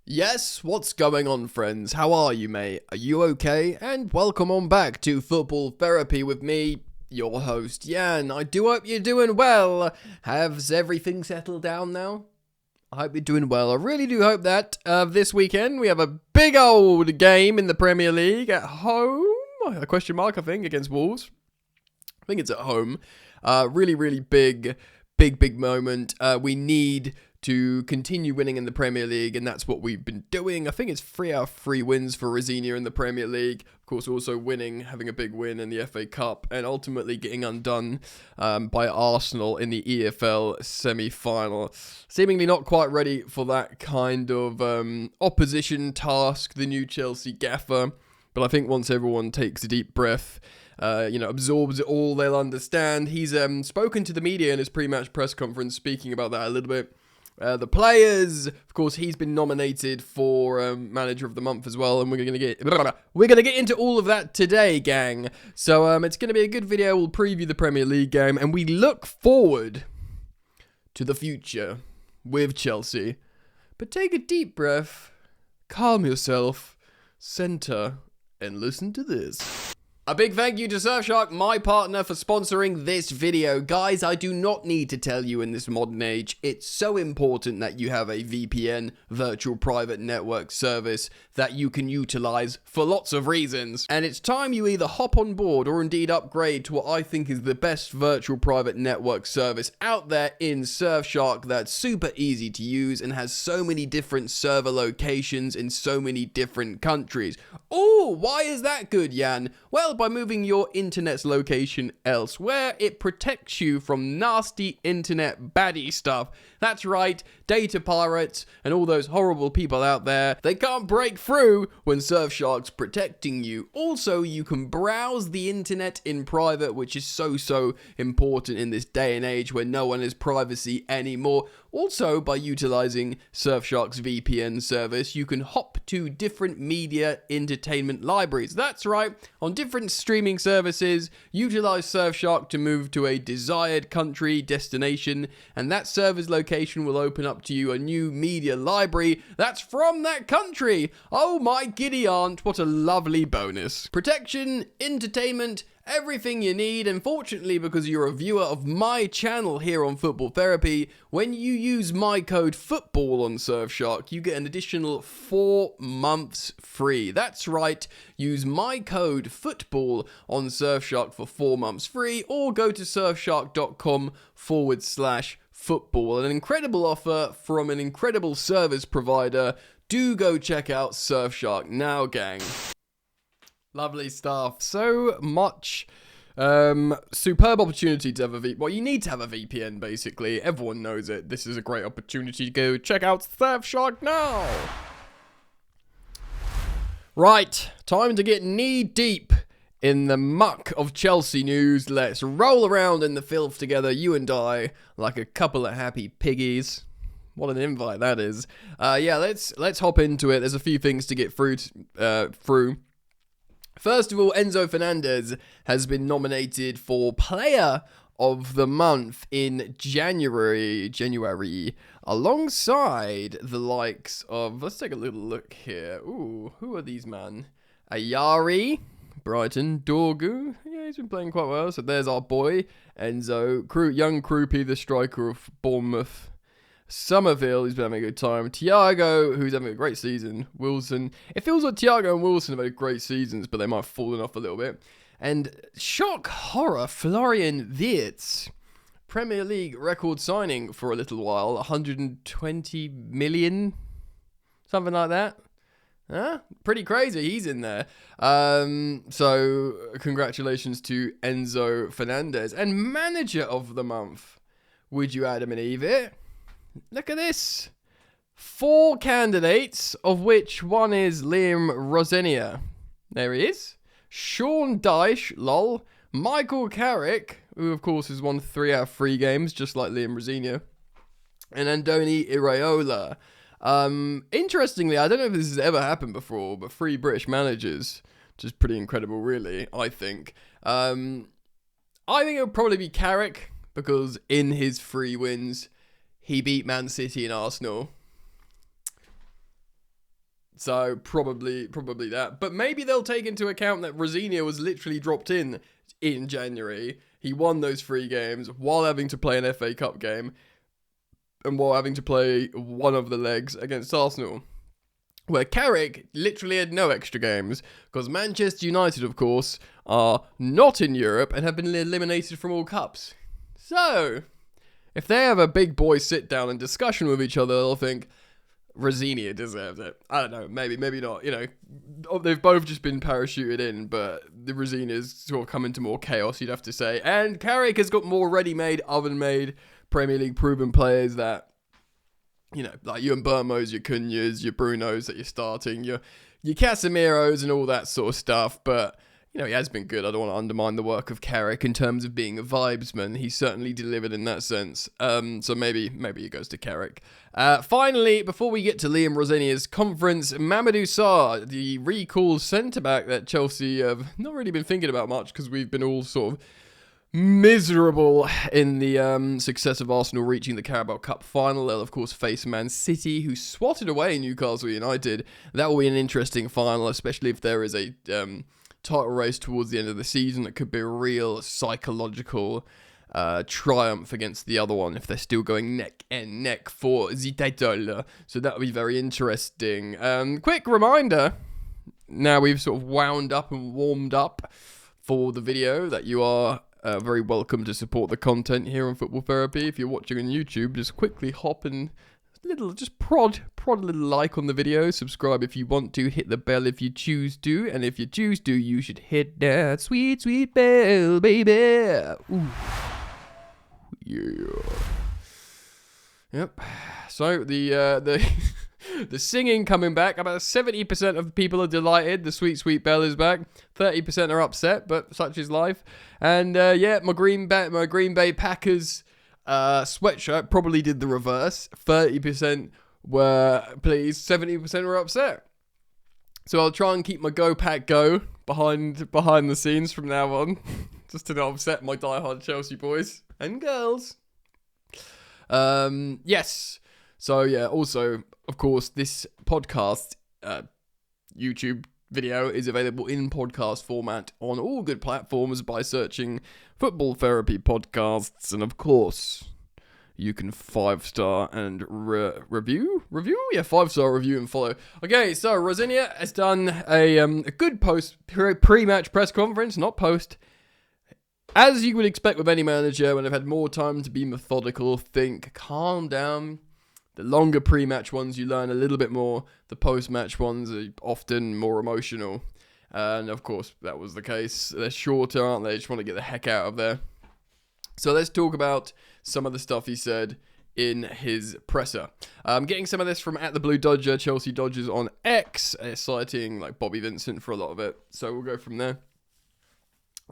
Yes, what's going on, friends? How are you, mate? Are you okay? And welcome on back to Football Therapy with me, your host, Jan. I do hope you're doing well. Has everything settled down now? I hope you're doing well. I really do hope that. This weekend, we have a big old game in the Premier League at home. A question mark, I think, against Wolves. I think it's at home. Really big moment. We need to continue winning in the Premier League, and that's what we've been doing. I think it's 3 out of 3 wins for Rosenior in the Premier League. Of course, also having a big win in the FA Cup, and ultimately getting undone by Arsenal in the EFL semi-final. Seemingly not quite ready for that kind of opposition task, the new Chelsea gaffer. But I think once everyone takes a deep breath, absorbs it all, they'll understand. He's spoken to the media in his pre-match press conference, speaking about that a little bit. The players, of course, he's been nominated for Manager of the Month as well, and we're gonna get into all of that today, gang. So it's gonna be a good video. We'll preview the Premier League game, and we look forward to the future with Chelsea. But take a deep breath, calm yourself, center, and listen to this. A big thank you to Surfshark, my partner, for sponsoring this video. Guys, I do not need to tell you in this modern age, it's so important that you have a VPN, virtual private network service, that you can utilize for lots of reasons. And it's time you either hop on board or indeed upgrade to what I think is the best virtual private network service out there in Surfshark that's super easy to use and has so many different server locations in so many different countries. Oh, why is that good, Jan? Well, by moving your internet's location elsewhere, it protects you from nasty internet baddie stuff. That's right, data pirates and all those horrible people out there, they can't break through when Surfshark's protecting you. Also, you can browse the internet in private, which is so important in this day and age where no one has privacy anymore. Also, by utilizing Surfshark's VPN service, you can hop to different media entertainment libraries. That's right, on different streaming services, utilize Surfshark to move to a desired country destination, and that server's location will open up to you a new media library that's from that country. Oh my giddy aunt, what a lovely bonus. Protection, entertainment, everything you need, and fortunately, because you're a viewer of my channel here on Football Therapy, when you use my code FOOTBALL on Surfshark, you get an additional 4 months free. That's right, use my code FOOTBALL on Surfshark for 4 months free, or go to surfshark.com/football. An incredible offer from an incredible service provider. Do go check out Surfshark now, gang. Lovely stuff. So much superb opportunity to have a VPN. Well, you need to have a VPN, basically. Everyone knows it. This is a great opportunity to go check out Surfshark now. Right, time to get knee deep in the muck of Chelsea news. Let's roll around in the filth together, you and I, like a couple of happy piggies. What an invite that is. Let's hop into it. There's a few things to get through. First of all, Enzo Fernandez has been nominated for Player of the Month in January, alongside the likes of, let's take a little look here. Ooh, who are these, man? Ayari, Brighton, Dorgu. Yeah, he's been playing quite well. So there's our boy, Enzo. Young Krupi, the striker of Bournemouth. Somerville, who's been having a good time. Thiago, who's having a great season. Wilson. It feels like Thiago and Wilson have had great seasons, but they might have fallen off a little bit. And shock horror, Florian Wirtz. Premier League record signing for a little while. 120 million? Something like that. Huh? Pretty crazy. He's in there. So, congratulations to Enzo Fernandez. And Manager of the Month. Would you Adam and Eve it? Look at this. 4 candidates, of which one is Liam Rosenior. There he is. Sean Dyche, lol. Michael Carrick, who of course has won 3 out of 3 games, just like Liam Rosenior. And Andoni Iraola. Interestingly, I don't know if this has ever happened before, but 3 British managers, which is pretty incredible, really, I think. I think it would probably be Carrick, because in his 3 wins, he beat Man City and Arsenal. So probably that. But maybe they'll take into account that Rosenior was literally dropped in January. He won those 3 games while having to play an FA Cup game and while having to play one of the legs against Arsenal, where Carrick literally had no extra games, because Manchester United, of course, are not in Europe and have been eliminated from all cups. So, if they have a big boy sit-down and discussion with each other, they'll think, Rosenior deserves it. I don't know, maybe not. You know, they've both just been parachuted in, but the Rosenior's sort of come into more chaos, you'd have to say. And Carrick has got more ready-made, oven-made, Premier League proven players that, you know, like your Mbermos, your Cunhas, your Brunos that you're starting, your Casemiros and all that sort of stuff. But, you know, he has been good. I don't want to undermine the work of Carrick in terms of being a vibesman. He certainly delivered in that sense. So maybe it goes to Carrick. Finally, before we get to Liam Rosenior's conference, Mamadou Sarr, the recall centre-back that Chelsea have not really been thinking about much because we've been all sort of miserable in the success of Arsenal reaching the Carabao Cup final. They'll, of course, face Man City, who swatted away Newcastle United. That will be an interesting final, especially if there is a title race towards the end of the season. It could be a real psychological triumph against the other one if they're still going neck and neck for the title. So that would be very interesting. Quick reminder, now we've sort of wound up and warmed up for the video, that you are very welcome to support the content here on Football Therapy. If you're watching on YouTube, just quickly hop and prod a little like on the video, subscribe if you want to, hit the bell if you choose to, and if you choose to, you should hit that sweet, sweet bell, baby. Ooh. Yeah. Yep. So the the singing coming back. About 70% of people are delighted. The sweet, sweet bell is back. 30% are upset, but such is life. And my Green Bay Packers sweatshirt probably did the reverse. 30% were pleased, 70% were upset. So I'll try and keep my Go Pack Go behind the scenes from now on, just to not upset my diehard Chelsea boys and girls. Yes. So yeah, also, of course, this podcast, YouTube video is available in podcast format on all good platforms by searching Football Therapy Podcasts, and of course, you can 5-star and review? Yeah, 5-star review and follow. Okay, so Rosenior has done a good pre-match press conference, not post. As you would expect with any manager, when they've had more time to be methodical, think, calm down. The longer pre-match ones, you learn a little bit more. The post-match ones are often more emotional. And of course, that was the case. They're shorter, aren't they? Just want to get the heck out of there. So let's talk about some of the stuff he said in his presser. I'm getting some of this from @TheBlueDodger, Chelsea Dodgers on X, citing like Bobby Vincent for a lot of it. So we'll go from there.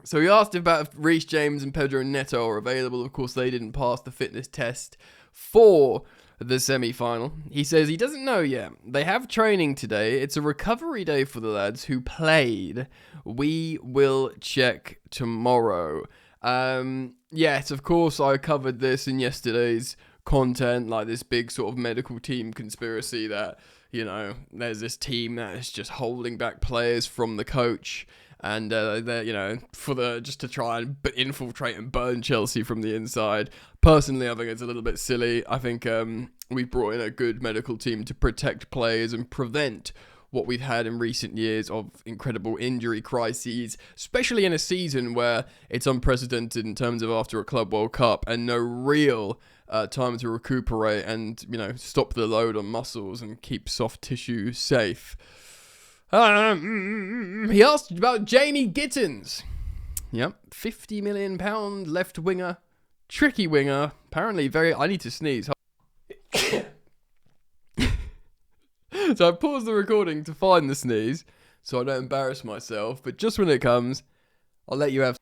So he asked about if Reece James and Pedro Neto are available. Of course, they didn't pass the fitness test for the semi-final. He says he doesn't know yet. They have training today. It's a recovery day for the lads who played. We will check tomorrow. Yes, of course, I covered this in yesterday's content, like this big sort of medical team conspiracy that, you know, there's this team that is just holding back players from the coach. And they're, you know, just to try and infiltrate and burn Chelsea from the inside. Personally, I think it's a little bit silly. I think we've brought in a good medical team to protect players and prevent what we've had in recent years of incredible injury crises, especially in a season where it's unprecedented in terms of after a Club World Cup and no real time to recuperate and, you know, stop the load on muscles and keep soft tissue safe. He asked about Jamie Gittins. Yep, £50 million left winger, tricky winger. Apparently I need to sneeze. So I paused the recording to find the sneeze, so I don't embarrass myself. But just when it comes, I'll let you have.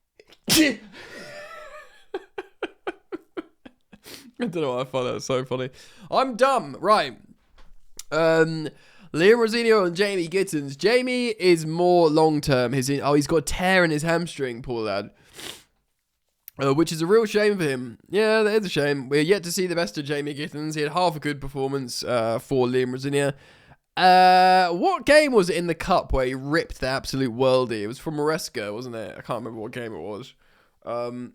I don't know why I find that so funny. I'm dumb, right? Liam Rosenior and Jamie Gittins. Jamie is more long-term. He's got a tear in his hamstring, poor lad. Which is a real shame for him. Yeah, that is a shame. We're yet to see the best of Jamie Gittins. He had half a good performance for Liam Rosenior. What game was it in the cup where he ripped the absolute worldie? It was from Maresca, wasn't it? I can't remember what game it was. And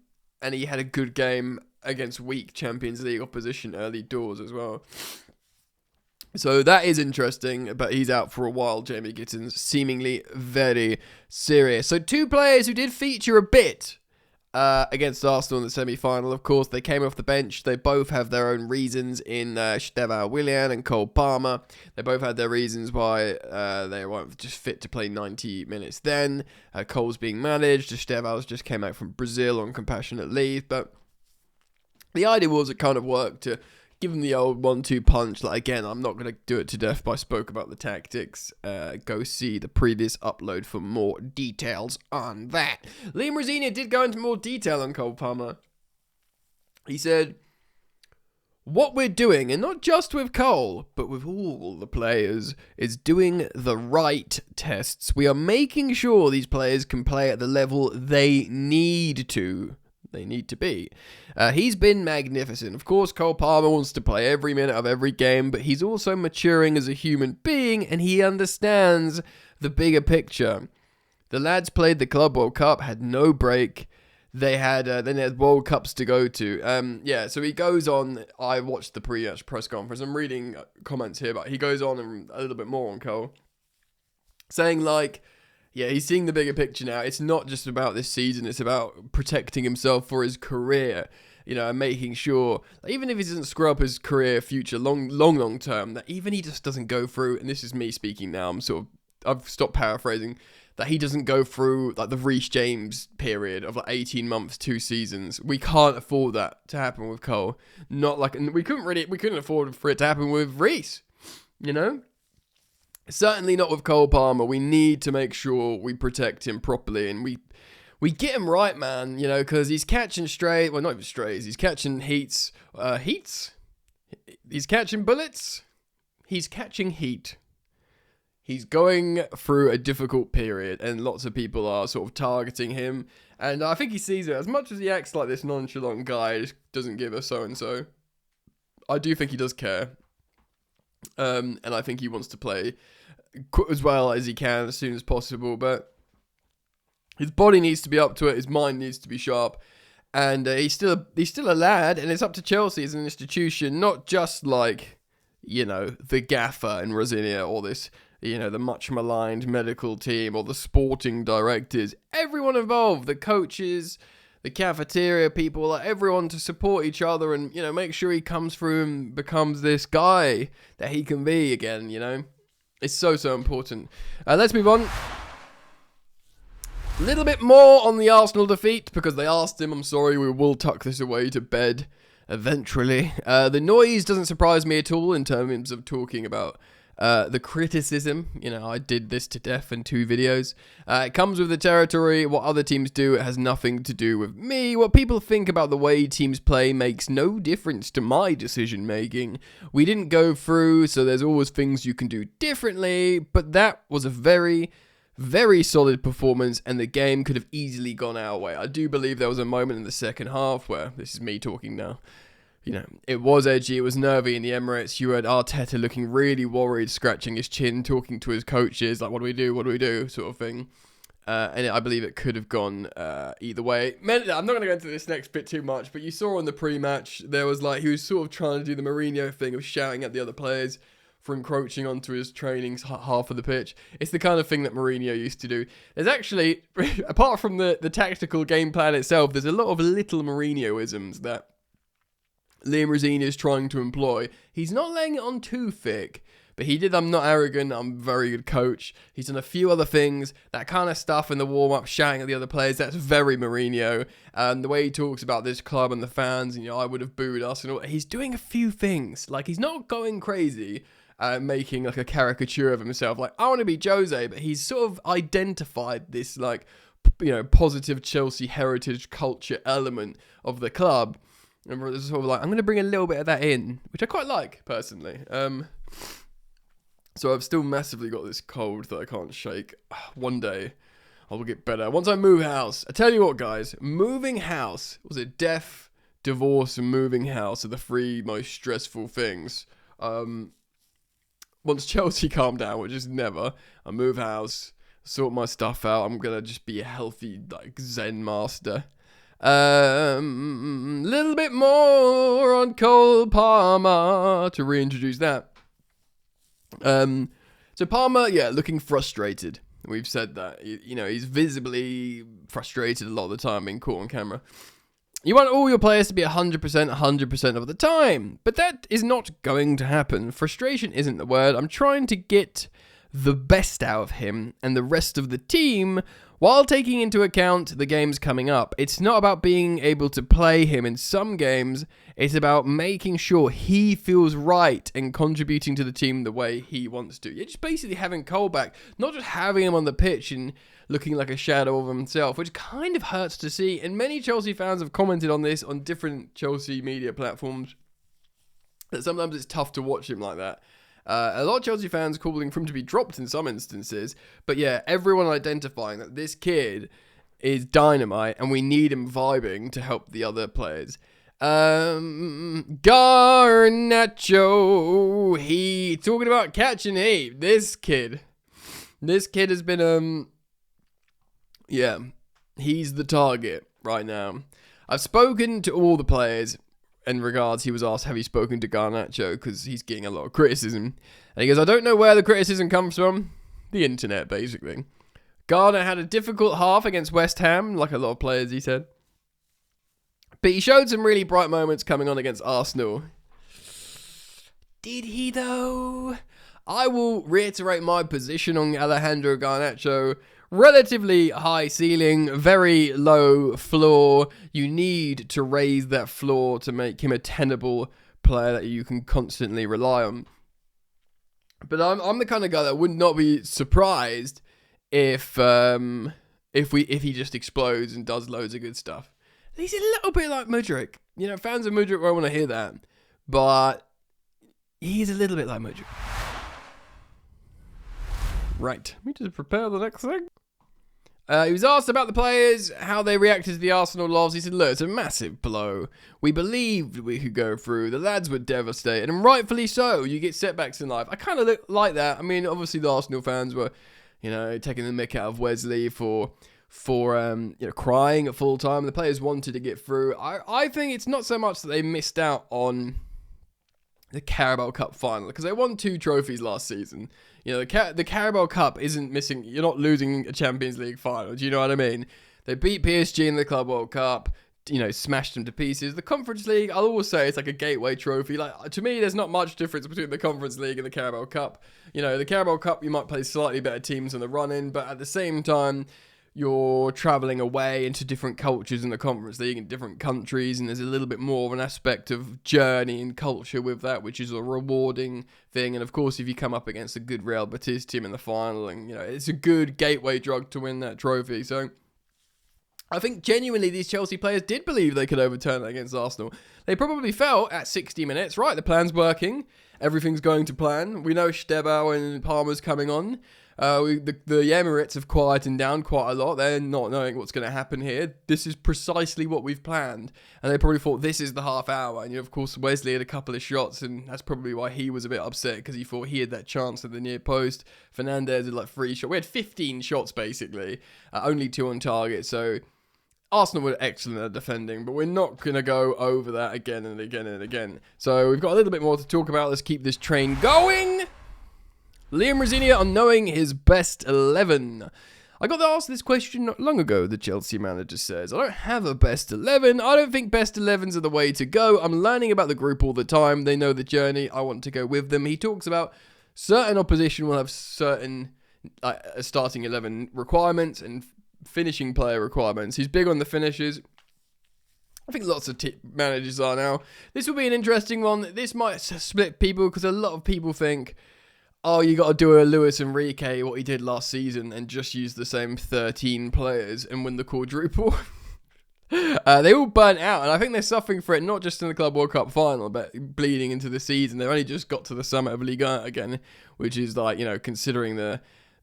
he had a good game against weak Champions League opposition early doors as well. So that is interesting, but he's out for a while. Jamie Gittins seemingly very serious. So two players who did feature a bit against Arsenal in the semi-final. Of course, they came off the bench. They both have their own reasons in Estevao Willian and Cole Palmer. They both had their reasons why they weren't just fit to play 90 minutes then. Cole's being managed. Estevao's just came out from Brazil on compassionate leave. But the idea was it kind of worked to give him the old 1-2 punch. Like, again, I'm not going to do it to death, but I spoke about the tactics. Go see the previous upload for more details on that. Liam Rosenior did go into more detail on Cole Palmer. He said, what we're doing, and not just with Cole, but with all the players, is doing the right tests. We are making sure these players can play at the level they need to. They need to be. He's been magnificent. Of course, Cole Palmer wants to play every minute of every game, but he's also maturing as a human being, and he understands the bigger picture. The lads played the Club World Cup, had no break. They had World Cups to go to. So he goes on. I watched the pre-match press conference. I'm reading comments here, but he goes on and a little bit more on Cole, saying like, yeah, he's seeing the bigger picture now. It's not just about this season. It's about protecting himself for his career, and making sure, even if he doesn't screw up his career future long term, that even he just doesn't go through, and this is me speaking now, I've stopped paraphrasing, that he doesn't go through like the Reece James period of like 18 months, 2 seasons. We can't afford that to happen with Cole. Not like, we couldn't afford for it to happen with Reece, Certainly not with Cole Palmer. We need to make sure we protect him properly, and we get him right, man, because he's catching strays. Well, not even strays. He's catching heats. He's catching bullets. He's catching heat. He's going through a difficult period, and lots of people are sort of targeting him. And I think he sees it. As much as he acts like this nonchalant guy, just doesn't give a so-and-so, I do think he does care. And I think he wants to play as well as he can as soon as possible, but his body needs to be up to it, his mind needs to be sharp, and he's still a lad, and it's up to Chelsea as an institution, not just like, the gaffer and Rosenior, or this, the much maligned medical team, or the sporting directors, everyone involved, the coaches, the cafeteria people, like everyone, to support each other and, make sure he comes through and becomes this guy that he can be again, It's so important. Let's move on. A little bit more on the Arsenal defeat, because they asked him, I'm sorry, we will tuck this away to bed eventually. The noise doesn't surprise me at all in terms of talking about the criticism. I did this to death in 2 videos. It comes with the territory. What other teams do, it has nothing to do with me. What people think about the way teams play makes no difference to my decision making. We didn't go through, so there's always things you can do differently, but that was a very, very solid performance, and the game could have easily gone our way. I do believe there was a moment in the second half where, this is me talking now, it was edgy, it was nervy in the Emirates. You had Arteta looking really worried, scratching his chin, talking to his coaches, like, what do we do, sort of thing. I believe it could have gone either way. I'm not going to go into this next bit too much, but you saw on the pre-match, there was he was sort of trying to do the Mourinho thing of shouting at the other players for encroaching onto his trainings half of the pitch. It's the kind of thing that Mourinho used to do. There's actually, apart from the tactical game plan itself, there's a lot of little Mourinho-isms that Liam Rosenior is trying to employ. He's not laying it on too thick, but he did, I'm not arrogant, I'm a very good coach. He's done a few other things, that kind of stuff in the warm-up, shouting at the other players, that's very Mourinho. The way he talks about this club and the fans, I would have booed us and all. He's doing a few things. He's not going crazy, making a caricature of himself. I want to be Jose, but he's sort of identified this, positive Chelsea heritage culture element of the club. And we're sort of I'm going to bring a little bit of that in, which I quite like, personally. So I've still massively got this cold that I can't shake. One day, I will get better. Once I move house, I tell you what, guys, moving house, was it death, divorce, and moving house are the 3 most stressful things. once Chelsea calm down, which is never, I move house, sort my stuff out. I'm gonna just be a healthy like Zen master. Little bit more on Cole Palmer to reintroduce that. So Palmer, yeah, looking frustrated. We've said that. You know, he's visibly frustrated a lot of the time being caught on camera. You want all your players to be 100% of the time, but that is not going to happen. Frustration isn't the word. I'm trying to get the best out of him and the rest of the team while taking into account the games coming up. It's not about being able to play him in some games. It's about making sure he feels right and contributing to the team the way he wants to. You're just basically having Cole back, not just having him on the pitch and looking like a shadow of himself, which kind of hurts to see. And many Chelsea fans have commented on this on different Chelsea media platforms, that sometimes it's tough to watch him like that. A lot of Chelsea fans calling for him to be dropped in some instances. But yeah, everyone identifying that this kid is dynamite and we need him vibing to help the other players. Garnacho, he talking about catching heat. This kid has been, yeah, he's the target right now. I've spoken to all the players. In regards, he was asked, have you spoken to Garnacho? Because he's getting a lot of criticism. And he goes, I don't know where the criticism comes from. The internet, basically. Garner had a difficult half against West Ham, like a lot of players, he said. But he showed some really bright moments coming on against Arsenal. Did he, though? I will reiterate my position on Alejandro Garnacho. Relatively high ceiling, very low floor. You need to raise that floor to make him a tenable player that you can constantly rely on. But I'm the kind of guy that would not be surprised if he just explodes and does loads of good stuff. He's a little bit like Mudryk. You know, fans of Mudryk won't want to hear that, but he's a little bit like Mudryk. Right, let me just prepare the next thing. He was asked about the players, how they reacted to the Arsenal loss. He said, look, it's a massive blow. We believed we could go through. The lads were devastated, and rightfully so. You get setbacks in life. I kind of like that. I mean, obviously the Arsenal fans were, you know, taking the mick out of Wesley for crying at full time. The players wanted to get through. I think it's not so much that they missed out on the Carabao Cup final, because they won 2 trophies last season. You know, the Carabao Cup isn't missing. You're not losing a Champions League final. Do you know what I mean? They beat PSG in the Club World Cup. You know, smashed them to pieces. The Conference League, I'll always say it's like a gateway trophy. Like, to me, there's not much difference between the Conference League and the Carabao Cup. You know, the Carabao Cup, you might play slightly better teams in the run-in, but at the same time, you're traveling away into different cultures in the Conference League in different countries, and there's a little bit more of an aspect of journey and culture with that, which is a rewarding thing. And of course, if you come up against a good Real Betis team in the final, and you know, it's a good gateway drug to win that trophy. So I think genuinely these Chelsea players did believe they could overturn it against Arsenal. They probably felt at 60 minutes, right, the plan's working, everything's going to plan. We know Estevao and Palmer's coming on. The Emirates have quietened down quite a lot. They're not knowing what's going to happen here. This is precisely what we've planned. And they probably thought this is the half hour. And, you know, of course, Wesley had a couple of shots, and that's probably why he was a bit upset, because he thought he had that chance at the near post. Fernandez had like 3 shots. We had 15 shots, basically. Only 2 on target. So Arsenal were excellent at defending, but we're not going to go over that again and again and again. So we've got a little bit more to talk about. Let's keep this train going. Liam Rosenior on knowing his best 11. I got asked this question not long ago, the Chelsea manager says. I don't have a best 11. I don't think best 11s are the way to go. I'm learning about the group all the time. They know the journey. I want to go with them. He talks about certain opposition will have certain starting 11 requirements and finishing player requirements. He's big on the finishes. I think lots of managers are now. This will be an interesting one. This might split people, because a lot of people think, oh, you got to do a Luis Enrique, what he did last season, and just use the same 13 players and win the quadruple. They all burnt out, and I think they're suffering for it, not just in the Club World Cup final, but bleeding into the season. They've only just got to the summit of Liga again, which is like, you know, considering the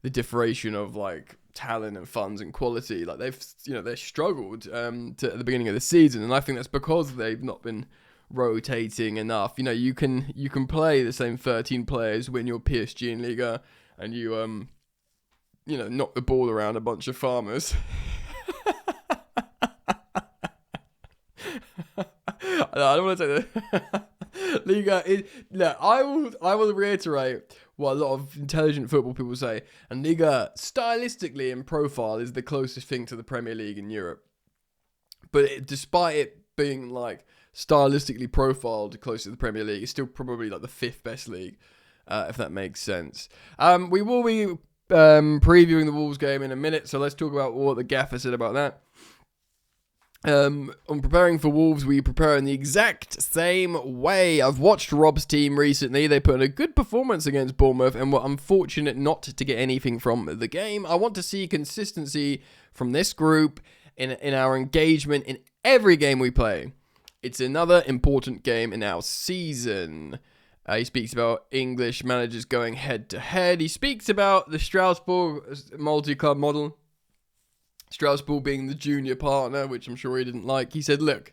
differentiation of like talent and funds and quality, like they've struggled at the beginning of the season, and I think that's because they've not been rotating enough. You know, you can play the same 13 players when you're PSG in Liga, and you knock the ball around a bunch of farmers. I don't want to say that. Liga I will reiterate what a lot of intelligent football people say, and Liga stylistically and profile is the closest thing to the Premier League in Europe. But despite it being like stylistically profiled close to the Premier League, it's still probably like the 5th best league, if that makes sense. We will be previewing the Wolves game in a minute, so let's talk about what the gaffer said about that. On preparing for Wolves, we prepare in the exact same way. I've watched Rob's team recently. They put in a good performance against Bournemouth and were unfortunate not to get anything from the game. I want to see consistency from this group in our engagement in every game we play. It's another important game in our season. He speaks about English managers going head-to-head. He speaks about the Strasbourg multi-club model. Strasbourg being the junior partner, which I'm sure he didn't like. He said, look,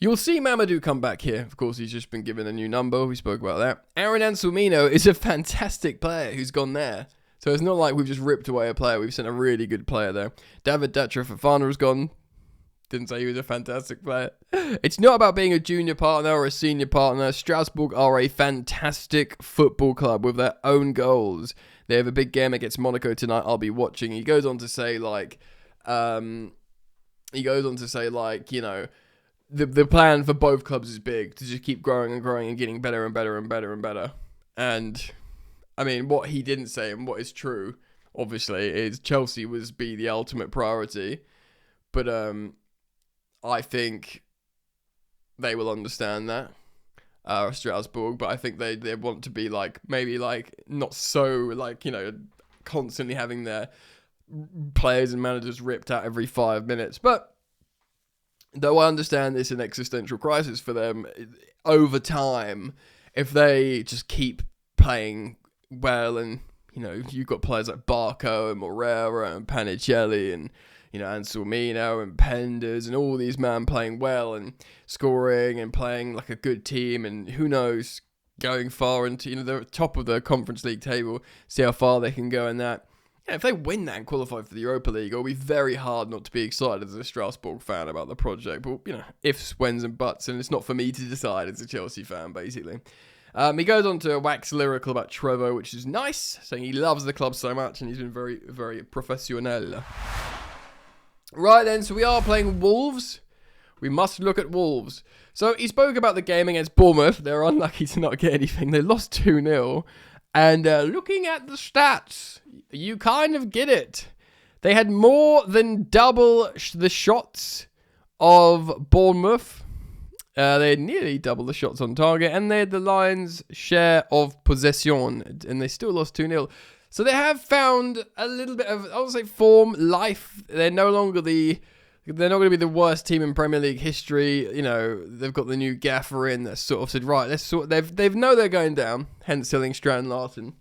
you'll see Mamadou come back here. Of course, he's just been given a new number. We spoke about that. Aaron Anselmino is a fantastic player who's gone there. So it's not like we've just ripped away a player. We've sent a really good player there. David Dattra Fofana has gone. Didn't say he was a fantastic player. It's not about being a junior partner or a senior partner. Strasbourg are a fantastic football club with their own goals. They have a big game against Monaco tonight. I'll be watching. He goes on to say, the plan for both clubs is big, to just keep growing and growing and getting better and better and better and better. And, I mean, what he didn't say and what is true, obviously, is Chelsea be the ultimate priority. But, I think they will understand that. Strasbourg, but I think they want to be not so constantly having their players and managers ripped out every 5 minutes. But though I understand it's an existential crisis for them, over time, if they just keep playing well, and you've got players like Barco and Moreira and Panicelli and Anselmino and Penders and all these men playing well and scoring and playing like a good team, and who knows, going far into the top of the Conference League table, see how far they can go in that. Yeah, if they win that and qualify for the Europa League, it'll be very hard not to be excited as a Strasbourg fan about the project. But, ifs, whens and buts, and it's not for me to decide as a Chelsea fan, basically. He goes on to wax lyrical about Trevoh, which is nice, saying he loves the club so much and he's been very, very professional. Right then, so we are playing Wolves. We must look at Wolves. So he spoke about the game against Bournemouth. They're unlucky to not get anything. They lost 2-0. And looking at the stats, you kind of get it. They had more than double the shots of Bournemouth. They had nearly double the shots on target. And they had the Lions' share of possession. And they still lost 2-0. So they have found a little bit of, I would say, form, life. They're not going to be the worst team in Premier League history. They've got the new gaffer in that sort of said, right, they've know they're going down, hence selling Strand Larton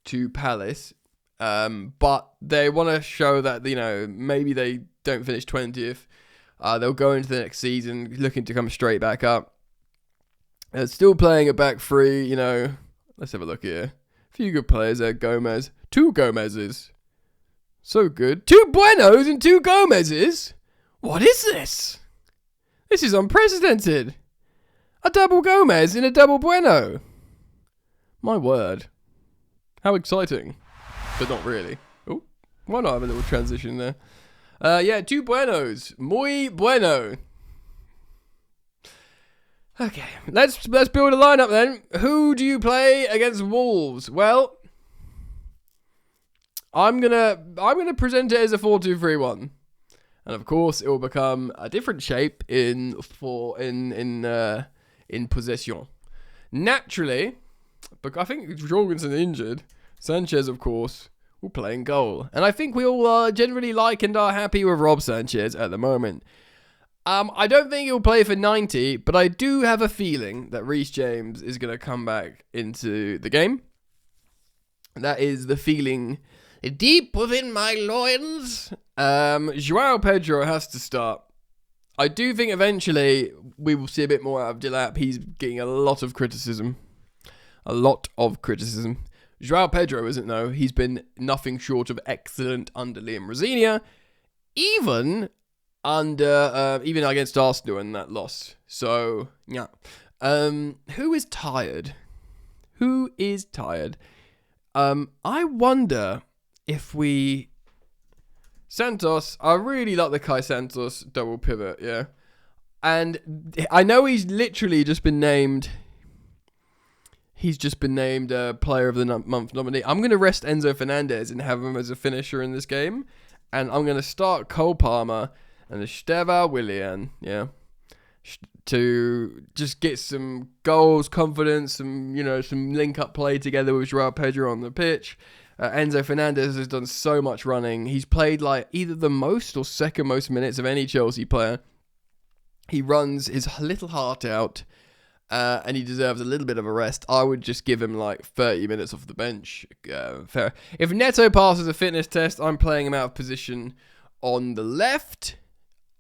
to Palace. But they want to show that, maybe they don't finish 20th. They'll go into the next season looking to come straight back up. Still playing a back three, let's have a look here. Few good players there. Gomez. 2 Gomezes. So good. 2 Buenos and 2 Gomezes? What is this? This is unprecedented. A double Gomez and a double Bueno. My word. How exciting. But not really. Oh, why not have a little transition there? 2 Buenos. Muy bueno. Okay, let's build a lineup then. Who do you play against Wolves? Well, I'm gonna present it as a 4-2-3-1, and of course it will become a different shape in possession. Naturally, but I think Jorgensen injured. Sanchez, of course, will play in goal, and I think we all generally like and are happy with Rob Sanchez at the moment. I don't think he'll play for 90, but I do have a feeling that Reece James is going to come back into the game. That is the feeling deep within my loins. João Pedro has to start. I do think eventually we will see a bit more out of Delap. He's getting a lot of criticism. João Pedro isn't, though. He's been nothing short of excellent under Liam Rosenior, even against Arsenal in that loss. So, yeah. Who is tired? I wonder if Santos, I really like the Kai Santos double pivot, yeah. And I know he's literally just been named... He's just been named Player of the Month nominee. I'm going to rest Enzo Fernandez and have him as a finisher in this game. And I'm going to start Cole Palmer and Estevao Willian, yeah, to just get some goals, confidence, some link-up play together with João Pedro on the pitch. Enzo Fernandez has done so much running. He's played like either the most or second most minutes of any Chelsea player. He runs his little heart out. And he deserves a little bit of a rest. I would just give him like 30 minutes off the bench. Fair. If Neto passes a fitness test, I'm playing him out of position on the left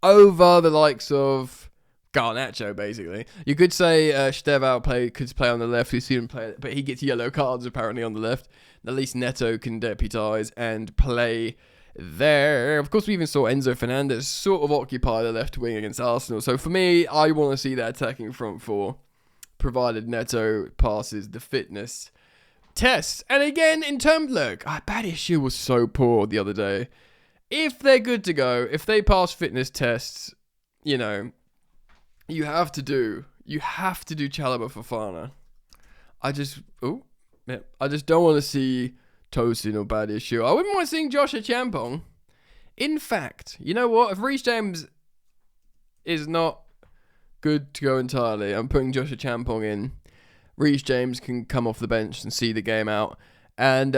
over the likes of Garnacho, basically. You could say Estevao could play on the left. We've seen him play, but he gets yellow cards apparently on the left. At least Neto can deputise and play there. Of course, we even saw Enzo Fernandez sort of occupy the left wing against Arsenal. So for me, I want to see that attacking front four, provided Neto passes the fitness test. And again, in terms, Bad Issue was so poor the other day. If they're good to go, if they pass fitness tests, you have to do Chalobah Fofana. I just don't want to see Tosin or Bad Issue. I wouldn't mind seeing Joshua Champong. In fact, you know what? If Reece James is not good to go entirely, I'm putting Joshua Champong in. Reece James can come off the bench and see the game out. And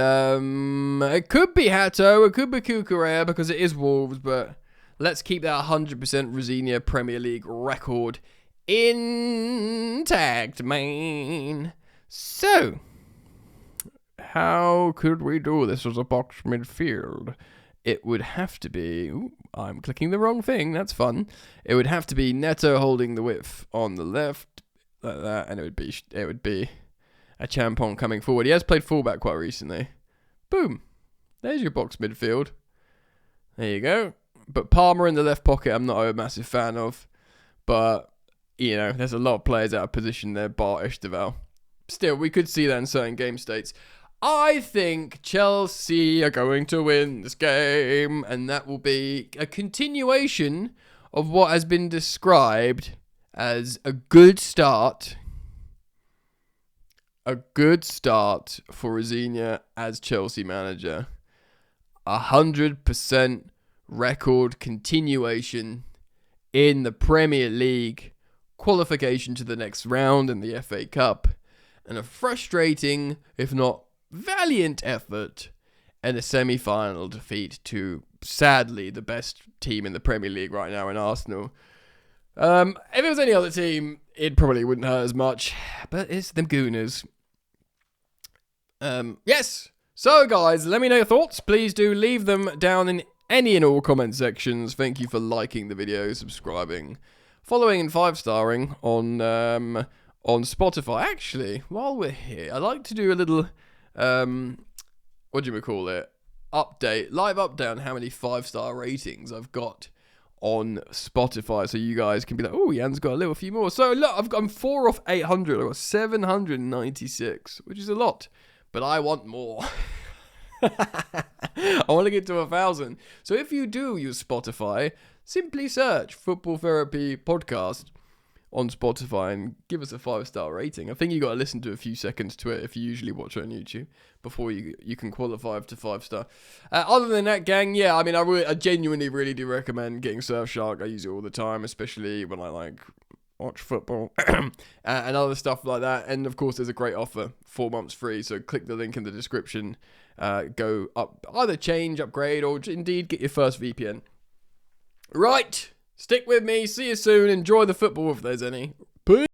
it could be Hato, it could be Cucurella because it is Wolves, but let's keep that 100% Rosenior Premier League record intact, man. So, how could we do this as a box midfield? It would have to be... Ooh, I'm clicking the wrong thing. That's fun. It would have to be Neto holding the width on the left, like that, and it would be a Champong coming forward. He has played fullback quite recently. Boom. There's your box midfield. There you go. But Palmer in the left pocket, I'm not a massive fan of. But, there's a lot of players out of position there, bar Estevao. Still, we could see that in certain game states. I think Chelsea are going to win this game, and that will be a continuation of what has been described as a good start. A good start for Rosenior as Chelsea manager. 100% record continuation in the Premier League, qualification to the next round in the FA Cup, and a frustrating, if not valiant effort and a semi-final defeat to, sadly, the best team in the Premier League right now in Arsenal. If it was any other team, it probably wouldn't hurt as much, but it's the Gooners. Yes. So, guys, let me know your thoughts. Please do leave them down in any and all comment sections. Thank you for liking the video, subscribing, following and 5-starring on Spotify. Actually, while we're here, I'd like to do a little what do you call it? Live update on how many 5-star ratings I've got on Spotify, so you guys can be like, oh, Jan's got a little few more. So look, I'm 4 off 800. I've got 796, which is a lot, but I want more. I want to get to 1,000. So if you do use Spotify, simply search Football Therapy Podcast on Spotify and give us a 5-star rating. I think you got to listen to a few seconds to it if you usually watch it on YouTube before you can qualify to 5-star. Other than that, gang, yeah, I mean, I genuinely really do recommend getting Surfshark. I use it all the time, especially when I watch football and other stuff like that. And of course, there's a great offer, 4 months free. So click the link in the description. Go up, either change, upgrade, or indeed get your first VPN. Right. Stick with me. See you soon. Enjoy the football if there's any. Peace.